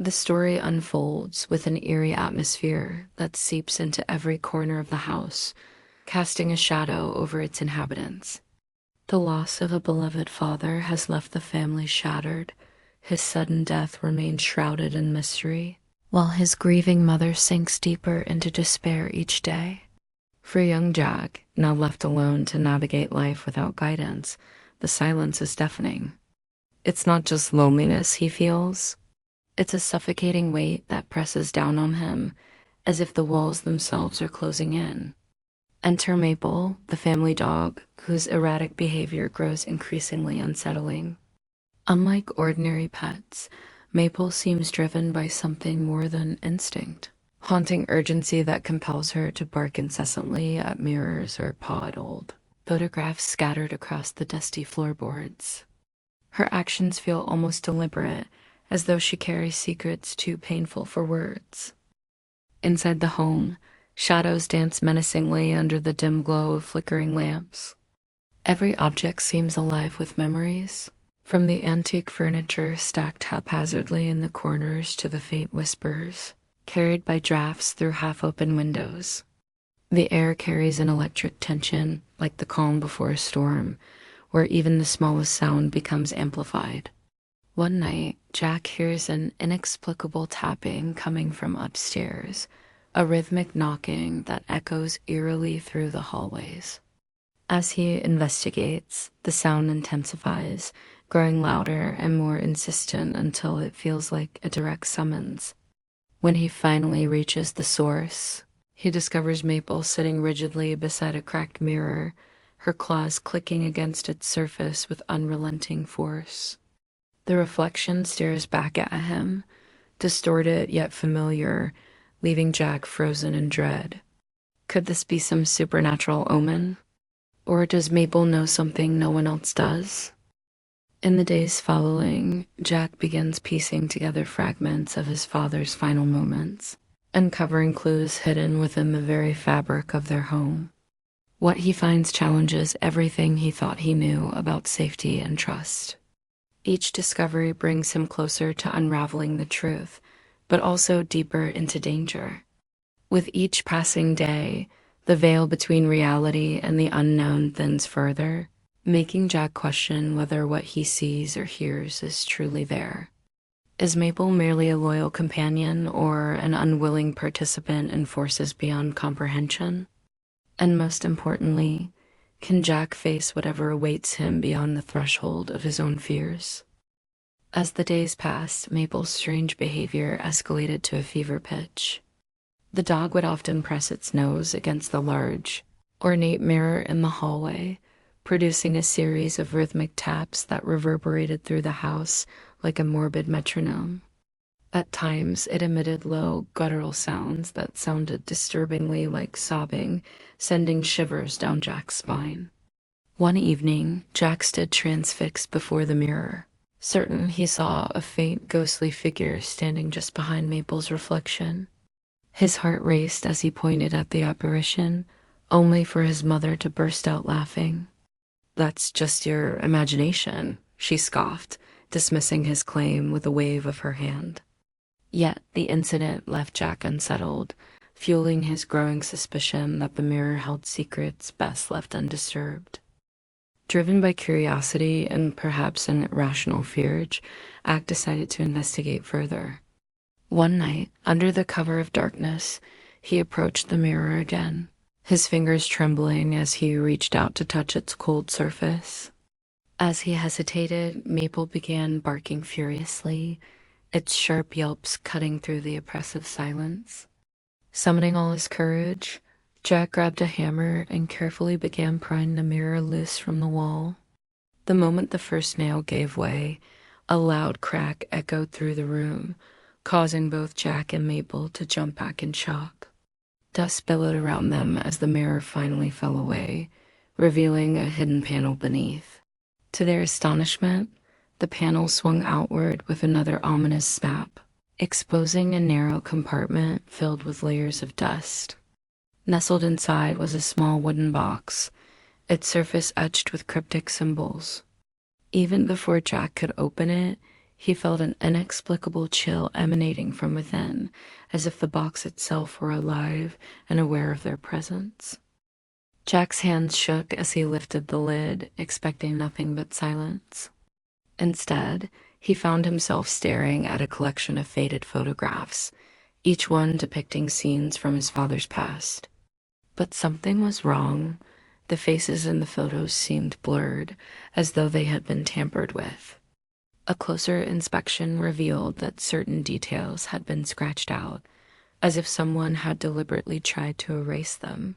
The story unfolds with an eerie atmosphere that seeps into every corner of the house, casting a shadow over its inhabitants. The loss of a beloved father has left the family shattered. His sudden death remains shrouded in mystery, while his grieving mother sinks deeper into despair each day. For young Jack, now left alone to navigate life without guidance, the silence is deafening. It's not just loneliness he feels, it's a suffocating weight that presses down on him, as if the walls themselves are closing in. Enter Maple, the family dog, whose erratic behavior grows increasingly unsettling. Unlike ordinary pets, Maple seems driven by something more than instinct, haunting urgency that compels her to bark incessantly at mirrors or paw at old photographs scattered across the dusty floorboards. Her actions feel almost deliberate, as though she carries secrets too painful for words. Inside the home, shadows dance menacingly under the dim glow of flickering lamps. Every object seems alive with memories, from the antique furniture stacked haphazardly in the corners to the faint whispers carried by drafts through half-open windows. The air carries an electric tension, like the calm before a storm, where even the smallest sound becomes amplified. One night, Jack hears an inexplicable tapping coming from upstairs, a rhythmic knocking that echoes eerily through the hallways. As he investigates, the sound intensifies, growing louder and more insistent until it feels like a direct summons. When he finally reaches the source, he discovers Maple sitting rigidly beside a cracked mirror, her claws clicking against its surface with unrelenting force. The reflection stares back at him, distorted yet familiar, leaving Jack frozen in dread. Could this be some supernatural omen? Or does Maple know something no one else does? In the days following, Jack begins piecing together fragments of his father's final moments, uncovering clues hidden within the very fabric of their home. What he finds challenges everything he thought he knew about safety and trust. Each discovery brings him closer to unraveling the truth, but also deeper into danger. With each passing day, the veil between reality and the unknown thins further, making Jack question whether what he sees or hears is truly there. Is Maple merely a loyal companion or an unwilling participant in forces beyond comprehension? And most importantly, can Jack face whatever awaits him beyond the threshold of his own fears? As the days passed, Maple's strange behavior escalated to a fever pitch. The dog would often press its nose against the large, ornate mirror in the hallway, producing a series of rhythmic taps that reverberated through the house like a morbid metronome. At times, it emitted low, guttural sounds that sounded disturbingly like sobbing, sending shivers down Jack's spine. One evening, Jack stood transfixed before the mirror, certain he saw a faint, ghostly figure standing just behind Maple's reflection. His heart raced as he pointed at the apparition, only for his mother to burst out laughing. "That's just your imagination," she scoffed, dismissing his claim with a wave of her hand. Yet the incident left Jack unsettled, fueling his growing suspicion that the mirror held secrets best left undisturbed. Driven by curiosity and perhaps an irrational fear, Jack decided to investigate further. One night, under the cover of darkness, he approached the mirror again, his fingers trembling as he reached out to touch its cold surface. As he hesitated, Maple began barking furiously, its sharp yelps cutting through the oppressive silence. Summoning all his courage, Jack grabbed a hammer and carefully began prying the mirror loose from the wall. The moment the first nail gave way, a loud crack echoed through the room, causing both Jack and Maple to jump back in shock. Dust billowed around them as the mirror finally fell away, revealing a hidden panel beneath. To their astonishment, the panel swung outward with another ominous snap, exposing a narrow compartment filled with layers of dust. Nestled inside was a small wooden box, its surface etched with cryptic symbols. Even before Jack could open it, He felt an inexplicable chill emanating from within, as if the box itself were alive and aware of their presence. Jack's hands shook as he lifted the lid, expecting nothing but silence. Instead, he found himself staring at a collection of faded photographs, each one depicting scenes from his father's past. But something was wrong. The faces in the photos seemed blurred, as though they had been tampered with. A closer inspection revealed that certain details had been scratched out, as if someone had deliberately tried to erase them.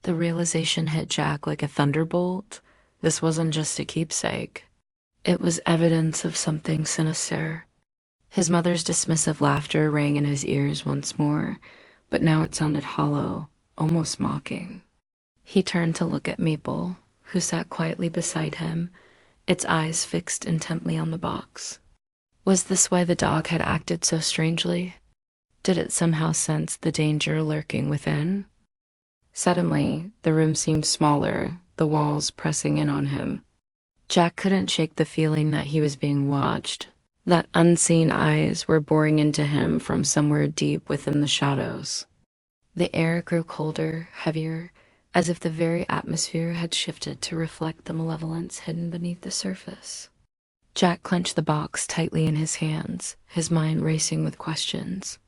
The realization hit Jack like a thunderbolt. This wasn't just a keepsake. It was evidence of something sinister. His mother's dismissive laughter rang in his ears once more, but now it sounded hollow, almost mocking. He turned to look at Maple, who sat quietly beside him, its eyes fixed intently on the box. Was this why the dog had acted so strangely? Did it somehow sense the danger lurking within? Suddenly, the room seemed smaller, the walls pressing in on him. Jack couldn't shake the feeling that he was being watched, that unseen eyes were boring into him from somewhere deep within the shadows. The air grew colder, heavier, as if the very atmosphere had shifted to reflect the malevolence hidden beneath the surface. Jack clenched the box tightly in his hands, his mind racing with questions.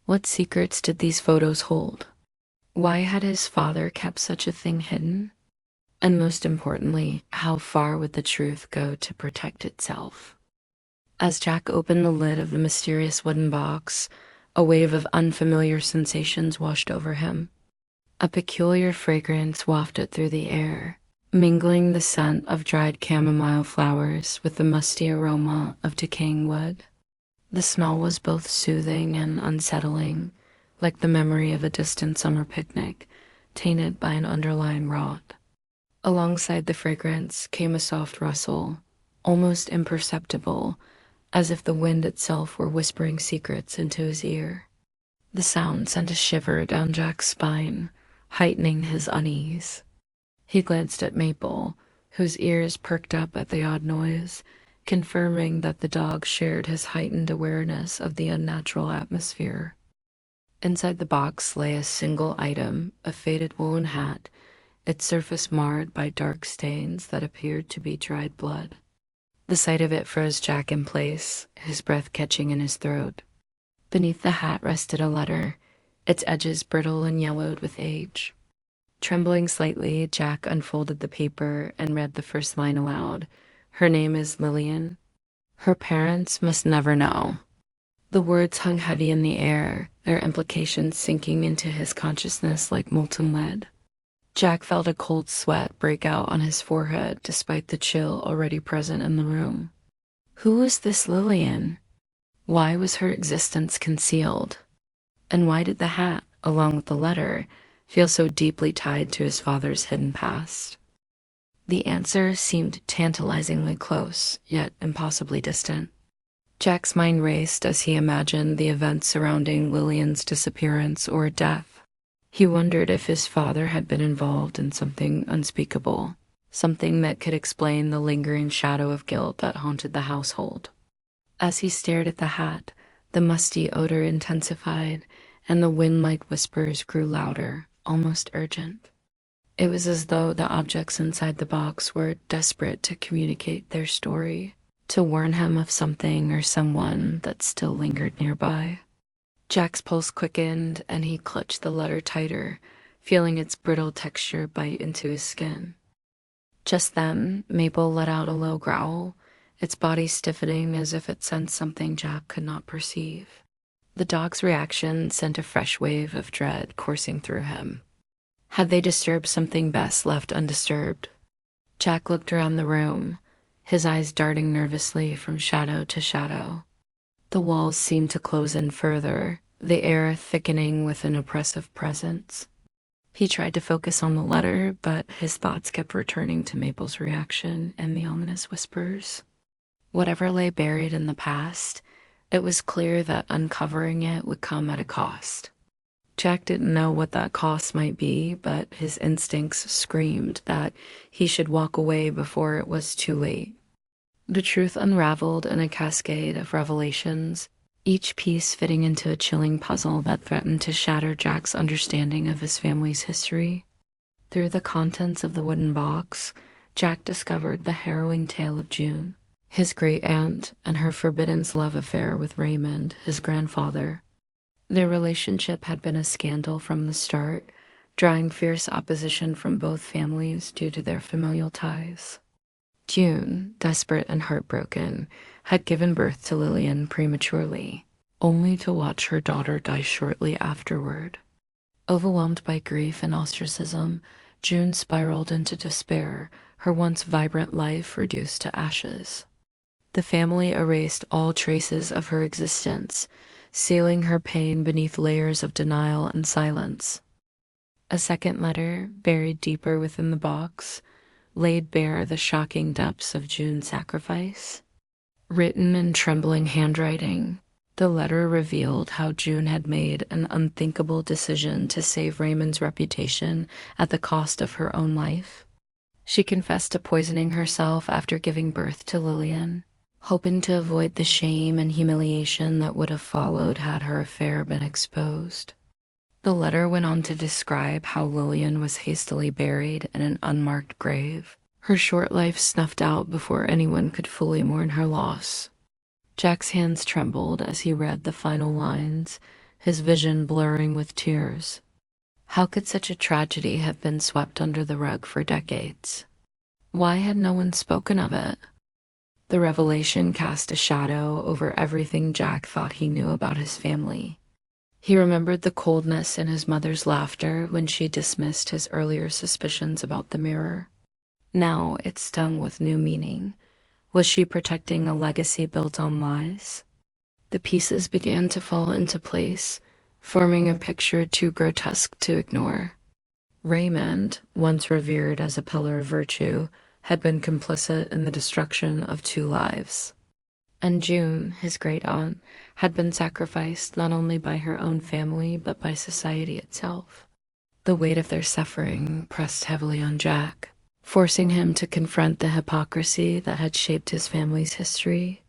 What secrets did these photos hold? Why had his father kept such a thing hidden? And most importantly, how far would the truth go to protect itself? As Jack opened the lid of the mysterious wooden box, a wave of unfamiliar sensations washed over him. A peculiar fragrance wafted through the air, mingling the scent of dried chamomile flowers with the musty aroma of decaying wood. The smell was both soothing and unsettling, like the memory of a distant summer picnic, tainted by an underlying rot. Alongside the fragrance came a soft rustle, almost imperceptible, as if the wind itself were whispering secrets into his ear. The sound sent a shiver down Jack's spine, heightening his unease. He glanced at Maple, whose ears perked up at the odd noise, confirming that the dog shared his heightened awareness of the unnatural atmosphere. Inside the box lay a single item, a faded woolen hat, its surface marred by dark stains that appeared to be dried blood. The sight of it froze Jack in place, his breath catching in his throat. Beneath the hat rested a letter, its edges brittle and yellowed with age. Trembling slightly, Jack unfolded the paper and read the first line aloud. Her name is Lillian. Her parents must never know. The words hung heavy in the air, their implications sinking into his consciousness like molten lead. Jack felt a cold sweat break out on his forehead despite the chill already present in the room. Who was this Lillian? Why was her existence concealed? And why did the hat, along with the letter, feel so deeply tied to his father's hidden past? The answer seemed tantalizingly close, yet impossibly distant. Jack's mind raced as he imagined the events surrounding Lillian's disappearance or death. He wondered if his father had been involved in something unspeakable, something that could explain the lingering shadow of guilt that haunted the household. As he stared at the hat, the musty odor intensified, and the wind-like whispers grew louder, almost urgent. It was as though the objects inside the box were desperate to communicate their story, to warn him of something or someone that still lingered nearby. Jack's pulse quickened, and he clutched the letter tighter, feeling its brittle texture bite into his skin. Just then, Maple let out a low growl, its body stiffening as if it sensed something Jack could not perceive. The dog's reaction sent a fresh wave of dread coursing through him. Had they disturbed something best left undisturbed? Jack looked around the room, his eyes darting nervously from shadow to shadow. The walls seemed to close in further, the air thickening with an oppressive presence. He tried to focus on the letter, but his thoughts kept returning to Maple's reaction and the ominous whispers. Whatever lay buried in the past, it was clear that uncovering it would come at a cost. Jack didn't know what that cost might be, but his instincts screamed that he should walk away before it was too late. The truth unraveled in a cascade of revelations, each piece fitting into a chilling puzzle that threatened to shatter Jack's understanding of his family's history. Through the contents of the wooden box, Jack discovered the harrowing tale of June, his great aunt, and her forbidden love affair with Raymond, his grandfather. Their relationship had been a scandal from the start, drawing fierce opposition from both families due to their familial ties. June, desperate and heartbroken, had given birth to Lillian prematurely, only to watch her daughter die shortly afterward. Overwhelmed by grief and ostracism, June spiraled into despair, her once vibrant life reduced to ashes. The family erased all traces of her existence, sealing her pain beneath layers of denial and silence. A second letter, buried deeper within the box, laid bare the shocking depths of June's sacrifice. Written in trembling handwriting, the letter revealed how June had made an unthinkable decision to save Raymond's reputation at the cost of her own life. She confessed to poisoning herself after giving birth to Lillian, hoping to avoid the shame and humiliation that would have followed had her affair been exposed. The letter went on to describe how Lillian was hastily buried in an unmarked grave, her short life snuffed out before anyone could fully mourn her loss. Jack's hands trembled as he read the final lines, his vision blurring with tears. How could such a tragedy have been swept under the rug for decades? Why had no one spoken of it? The revelation cast a shadow over everything Jack thought he knew about his family. He remembered the coldness in his mother's laughter when she dismissed his earlier suspicions about the mirror. Now it stung with new meaning. Was she protecting a legacy built on lies? The pieces began to fall into place, forming a picture too grotesque to ignore. Raymond, once revered as a pillar of virtue, had been complicit in the destruction of 2 lives. And June, his great-aunt, had been sacrificed not only by her own family but by society itself. The weight of their suffering pressed heavily on Jack, forcing him to confront the hypocrisy that had shaped his family's history.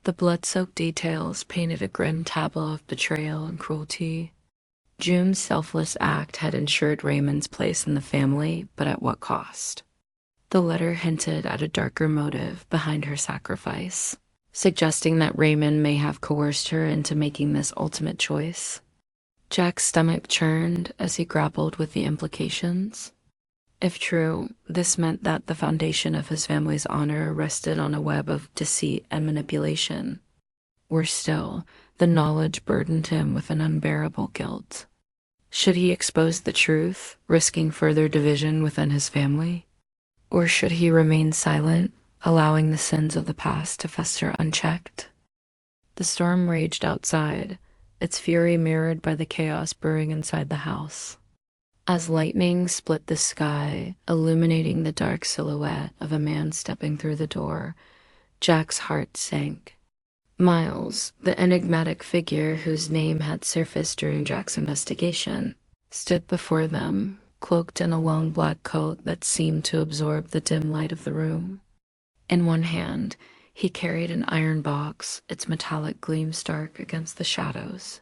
The blood-soaked details painted a grim tableau of betrayal and cruelty. June's selfless act had ensured Raymond's place in the family, but at what cost? The letter hinted at a darker motive behind her sacrifice, suggesting that Raymond may have coerced her into making this ultimate choice. Jack's stomach churned as he grappled with the implications. If true, this meant that the foundation of his family's honor rested on a web of deceit and manipulation. Worse still, the knowledge burdened him with an unbearable guilt. Should he expose the truth, risking further division within his family? Or should he remain silent, allowing the sins of the past to fester unchecked? The storm raged outside, its fury mirrored by the chaos brewing inside the house. As lightning split the sky, illuminating the dark silhouette of a man stepping through the door, Jack's heart sank. Miles, the enigmatic figure whose name had surfaced during Jack's investigation, stood before them, cloaked in a long black coat that seemed to absorb the dim light of the room. In one hand, he carried an iron box, its metallic gleam stark against the shadows.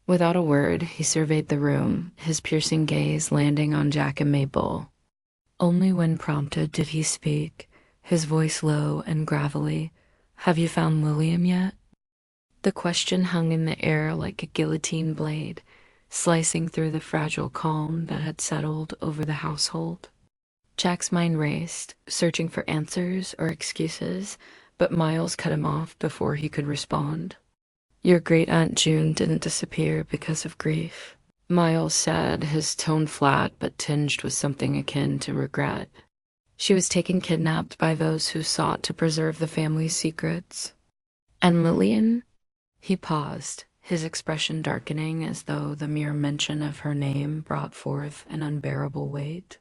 Without a word, he surveyed the room, his piercing gaze landing on Jack and Mabel. Only when prompted did he speak, his voice low and gravelly. "Have you found Lillian yet?" The question hung in the air like a guillotine blade, slicing through the fragile calm that had settled over the household. Jack's mind raced, searching for answers or excuses, but Miles cut him off before he could respond. "Your great-aunt June didn't disappear because of grief," Miles said, his tone flat but tinged with something akin to regret. "She was taken kidnapped by those who sought to preserve the family's secrets." "And Lillian?" He paused, his expression darkening as though the mere mention of her name brought forth an unbearable weight.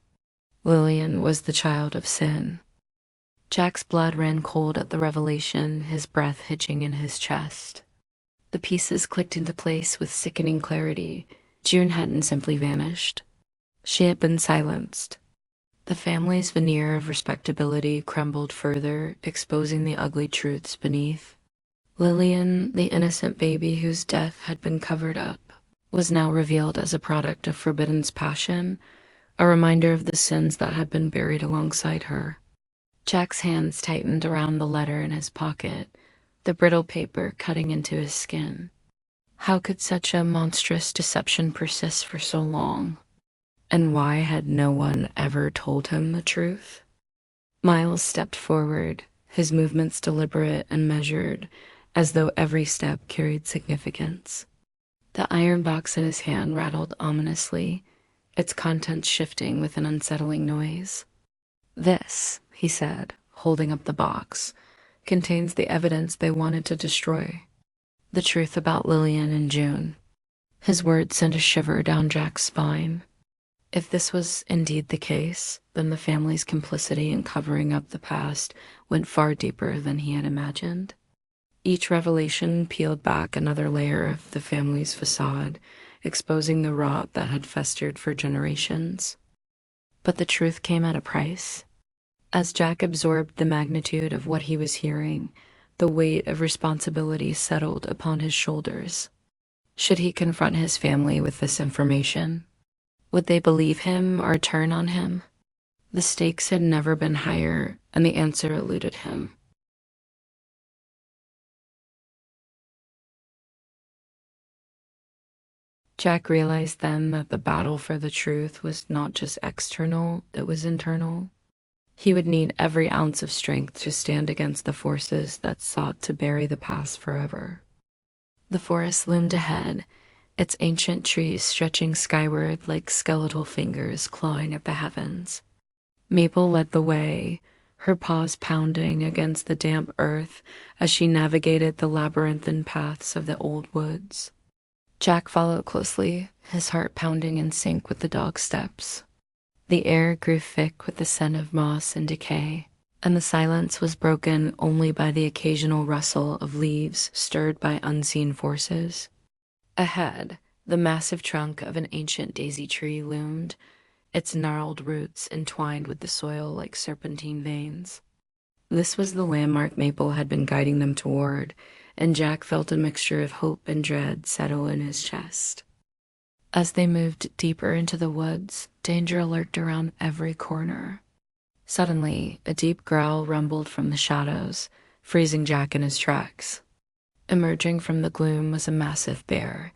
"Lillian was the child of sin." Jack's blood ran cold at the revelation, his breath hitching in his chest. The pieces clicked into place with sickening clarity. June hadn't simply vanished. She had been silenced. The family's veneer of respectability crumbled further, exposing the ugly truths beneath. Lillian, the innocent baby whose death had been covered up, was now revealed as a product of Forbidden's passion, a reminder of the sins that had been buried alongside her. Jack's hands tightened around the letter in his pocket, the brittle paper cutting into his skin. How could such a monstrous deception persist for so long? And why had no one ever told him the truth? Miles stepped forward, his movements deliberate and measured, as though every step carried significance. The iron box in his hand rattled ominously, its contents shifting with an unsettling noise. "This," he said, holding up the box, "contains the evidence they wanted to destroy. The truth about Lillian and June." His words sent a shiver down Jack's spine. If this was indeed the case, then the family's complicity in covering up the past went far deeper than he had imagined. Each revelation peeled back another layer of the family's facade, exposing the rot that had festered for generations. But the truth came at a price. As Jack absorbed the magnitude of what he was hearing, the weight of responsibility settled upon his shoulders. Should he confront his family with this information? Would they believe him or turn on him? The stakes had never been higher, and the answer eluded him. Jack realized then that the battle for the truth was not just external, it was internal. He would need every ounce of strength to stand against the forces that sought to bury the past forever. The forest loomed ahead, its ancient trees stretching skyward like skeletal fingers clawing at the heavens. Maple led the way, her paws pounding against the damp earth as she navigated the labyrinthine paths of the old woods. Jack followed closely, his heart pounding in sync with the dog's steps. The air grew thick with the scent of moss and decay, and the silence was broken only by the occasional rustle of leaves stirred by unseen forces. Ahead, the massive trunk of an ancient daisy tree loomed, its gnarled roots entwined with the soil like serpentine veins. This was the landmark Maple had been guiding them toward, and Jack felt a mixture of hope and dread settle in his chest. As they moved deeper into the woods, danger lurked around every corner. Suddenly, a deep growl rumbled from the shadows, freezing Jack in his tracks. Emerging from the gloom was a massive bear,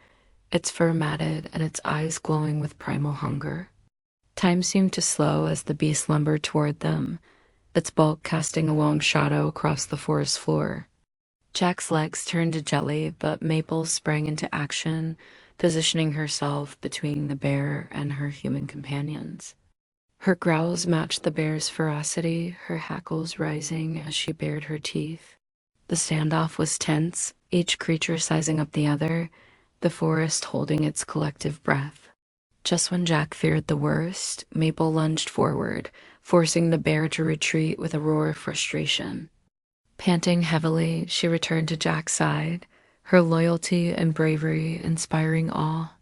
its fur matted and its eyes glowing with primal hunger. Time seemed to slow as the beast lumbered toward them, its bulk casting a long shadow across the forest floor. Jack's legs turned to jelly, but Maple sprang into action, positioning herself between the bear and her human companions. Her growls matched the bear's ferocity, her hackles rising as she bared her teeth. The standoff was tense, each creature sizing up the other, the forest holding its collective breath. Just when Jack feared the worst, Maple lunged forward, forcing the bear to retreat with a roar of frustration. Panting heavily, she returned to Jack's side, her loyalty and bravery inspiring awe.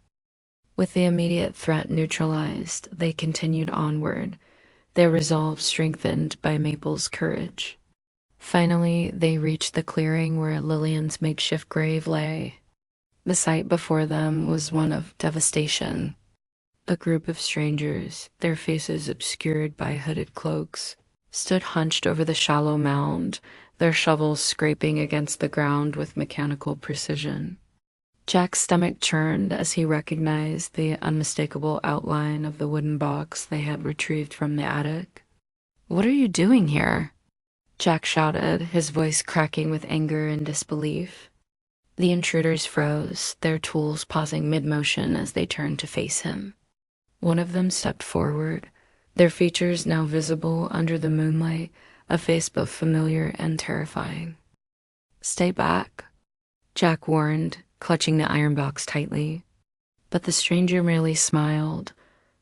With the immediate threat neutralized, they continued onward, their resolve strengthened by Maple's courage. Finally, they reached the clearing where Lillian's makeshift grave lay. The sight before them was one of devastation. A group of strangers, their faces obscured by hooded cloaks, stood hunched over the shallow mound, their shovels scraping against the ground with mechanical precision. Jack's stomach churned as he recognized the unmistakable outline of the wooden box they had retrieved from the attic. "What are you doing here?" Jack shouted, his voice cracking with anger and disbelief. The intruders froze, their tools pausing mid-motion as they turned to face him. One of them stepped forward, their features now visible under the moonlight, a face both familiar and terrifying. "Stay back," Jack warned, clutching the iron box tightly. But the stranger merely smiled,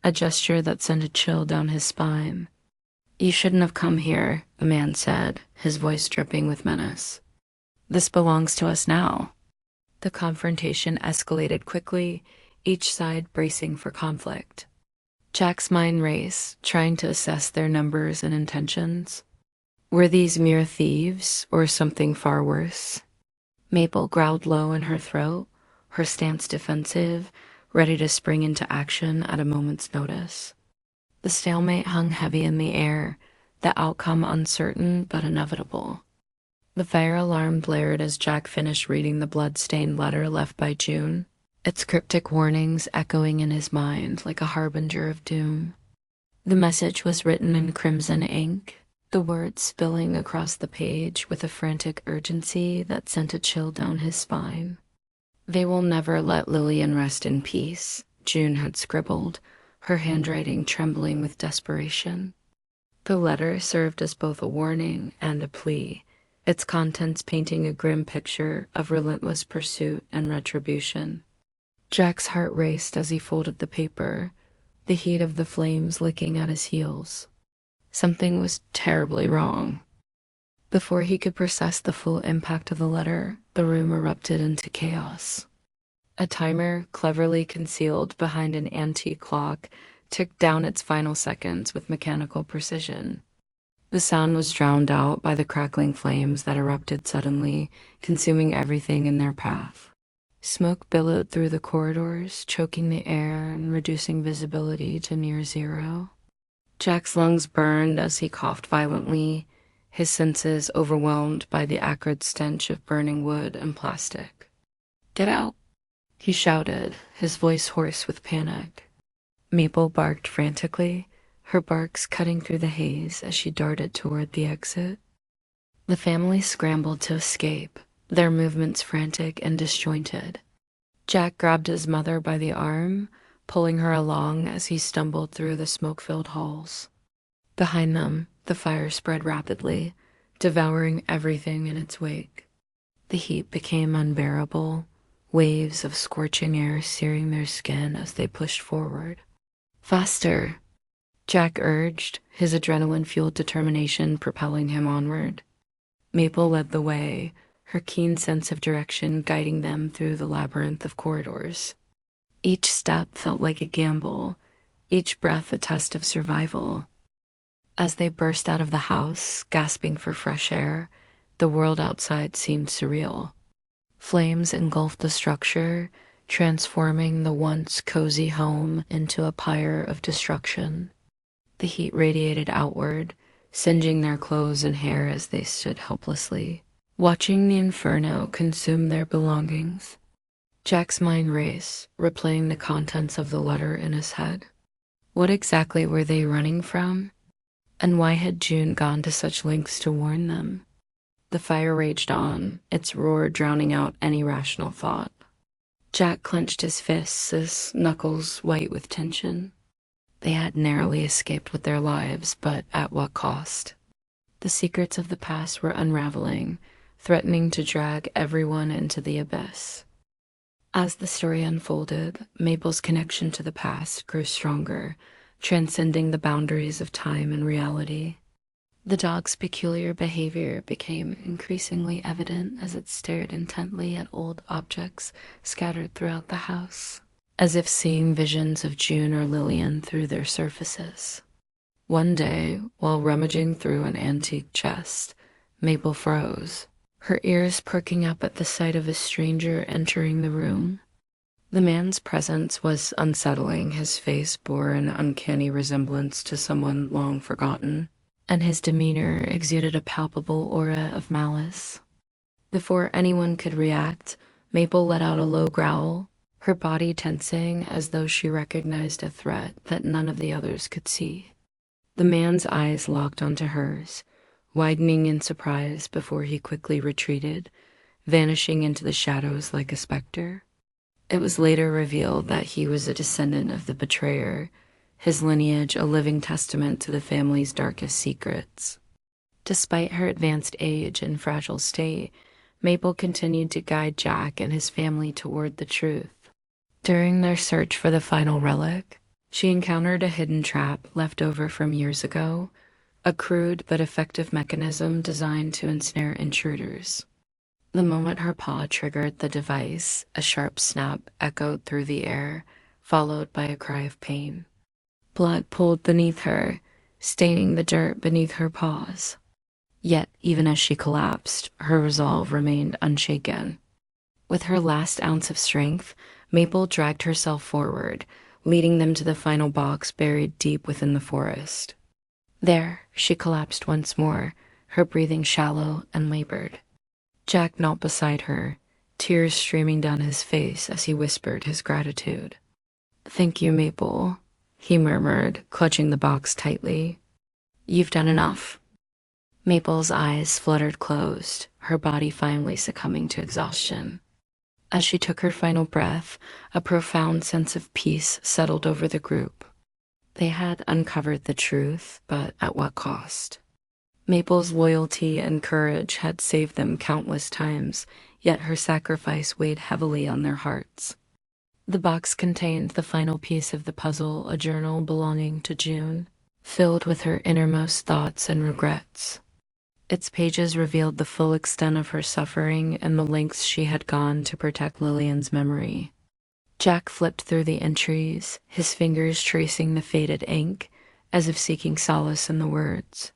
a gesture that sent a chill down his spine. "You shouldn't have come here," the man said, his voice dripping with menace. "This belongs to us now." The confrontation escalated quickly, each side bracing for conflict. Jack's mind raced, trying to assess their numbers and intentions. Were these mere thieves, or something far worse? Maple growled low in her throat, her stance defensive, ready to spring into action at a moment's notice. The stalemate hung heavy in the air, the outcome uncertain but inevitable. The fire alarm blared as Jack finished reading the blood-stained letter left by June, its cryptic warnings echoing in his mind like a harbinger of doom. The message was written in crimson ink, the words spilling across the page with a frantic urgency that sent a chill down his spine. "They will never let Lillian rest in peace," June had scribbled, her handwriting trembling with desperation. The letter served as both a warning and a plea, its contents painting a grim picture of relentless pursuit and retribution. Jack's heart raced as he folded the paper, the heat of the flames licking at his heels. Something was terribly wrong. Before he could process the full impact of the letter, the room erupted into chaos. A timer, cleverly concealed behind an antique clock, ticked down its final seconds with mechanical precision. The sound was drowned out by the crackling flames that erupted suddenly, consuming everything in their path. Smoke billowed through the corridors, choking the air and reducing visibility to near zero. Jack's lungs burned as he coughed violently, his senses overwhelmed by the acrid stench of burning wood and plastic. "Get out!" he shouted, his voice hoarse with panic. Maple barked frantically, her barks cutting through the haze as she darted toward the exit. The family scrambled to escape, their movements frantic and disjointed. Jack grabbed his mother by the arm, pulling her along as he stumbled through the smoke-filled halls. Behind them, the fire spread rapidly, devouring everything in its wake. The heat became unbearable, waves of scorching air searing their skin as they pushed forward. "Faster!" Jack urged, his adrenaline-fueled determination propelling him onward. Maple led the way, her keen sense of direction guiding them through the labyrinth of corridors. Each step felt like a gamble, each breath a test of survival. As they burst out of the house, gasping for fresh air, the world outside seemed surreal. Flames engulfed the structure, transforming the once cozy home into a pyre of destruction. The heat radiated outward, singeing their clothes and hair as they stood helplessly, watching the inferno consume their belongings. Jack's mind raced, replaying the contents of the letter in his head. What exactly were they running from? And why had June gone to such lengths to warn them? The fire raged on, its roar drowning out any rational thought. Jack clenched his fists, his knuckles white with tension. They had narrowly escaped with their lives, but at what cost? The secrets of the past were unraveling, threatening to drag everyone into the abyss. As the story unfolded, Mabel's connection to the past grew stronger, transcending the boundaries of time and reality. The dog's peculiar behavior became increasingly evident as it stared intently at old objects scattered throughout the house, as if seeing visions of June or Lillian through their surfaces. One day, while rummaging through an antique chest, Mabel froze, her ears perking up at the sight of a stranger entering the room. The man's presence was unsettling. His face bore an uncanny resemblance to someone long forgotten, and his demeanor exuded a palpable aura of malice. Before anyone could react, Maple let out a low growl, her body tensing as though she recognized a threat that none of the others could see. The man's eyes locked onto hers, widening in surprise before he quickly retreated, vanishing into the shadows like a specter. It was later revealed that he was a descendant of the betrayer, his lineage a living testament to the family's darkest secrets. Despite her advanced age and fragile state, Maple continued to guide Jack and his family toward the truth. During their search for the final relic, she encountered a hidden trap left over from years ago, a crude but effective mechanism designed to ensnare intruders. The moment her paw triggered the device, a sharp snap echoed through the air, followed by a cry of pain. Blood pooled beneath her, staining the dirt beneath her paws. Yet, even as she collapsed, her resolve remained unshaken. With her last ounce of strength, Maple dragged herself forward, leading them to the final box buried deep within the forest. There, she collapsed once more, her breathing shallow and labored. Jack knelt beside her, tears streaming down his face as he whispered his gratitude. "Thank you, Maple," he murmured, clutching the box tightly. "You've done enough." Maple's eyes fluttered closed, her body finally succumbing to exhaustion. As she took her final breath, a profound sense of peace settled over the group. They had uncovered the truth, but at what cost? Maple's loyalty and courage had saved them countless times, yet her sacrifice weighed heavily on their hearts. The box contained the final piece of the puzzle, a journal belonging to June, filled with her innermost thoughts and regrets. Its pages revealed the full extent of her suffering and the lengths she had gone to protect Lillian's memory. Jack flipped through the entries, his fingers tracing the faded ink, as if seeking solace in the words.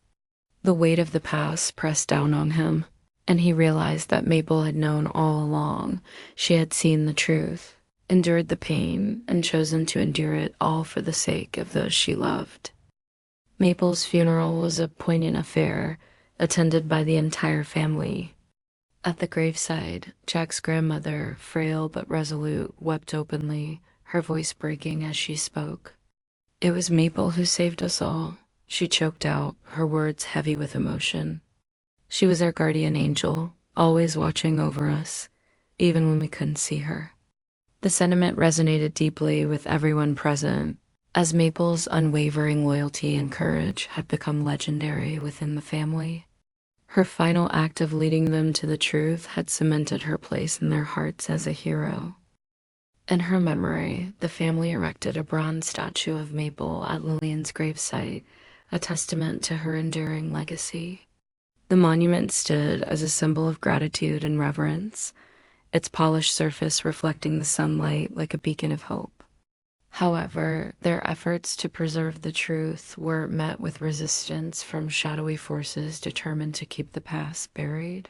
The weight of the past pressed down on him, and he realized that Maple had known all along. She had seen the truth, endured the pain, and chosen to endure it all for the sake of those she loved. Maple's funeral was a poignant affair, attended by the entire family. At the graveside, Jack's grandmother, frail but resolute, wept openly, her voice breaking as she spoke. "It was Maple who saved us all," she choked out, her words heavy with emotion. "She was our guardian angel, always watching over us, even when we couldn't see her." The sentiment resonated deeply with everyone present, as Maple's unwavering loyalty and courage had become legendary within the family. Her final act of leading them to the truth had cemented her place in their hearts as a hero. In her memory, the family erected a bronze statue of Maple at Lillian's gravesite, a testament to her enduring legacy. The monument stood as a symbol of gratitude and reverence, its polished surface reflecting the sunlight like a beacon of hope. However, their efforts to preserve the truth were met with resistance from shadowy forces determined to keep the past buried.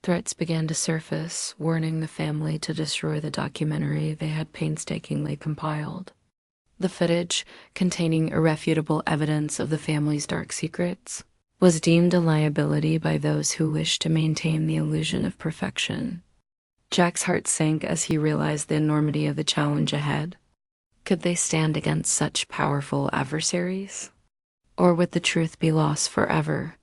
Threats began to surface, warning the family to destroy the documentary they had painstakingly compiled. The footage, containing irrefutable evidence of the family's dark secrets, was deemed a liability by those who wished to maintain the illusion of perfection. Jack's heart sank as he realized the enormity of the challenge ahead. Could they stand against such powerful adversaries? Or would the truth be lost forever,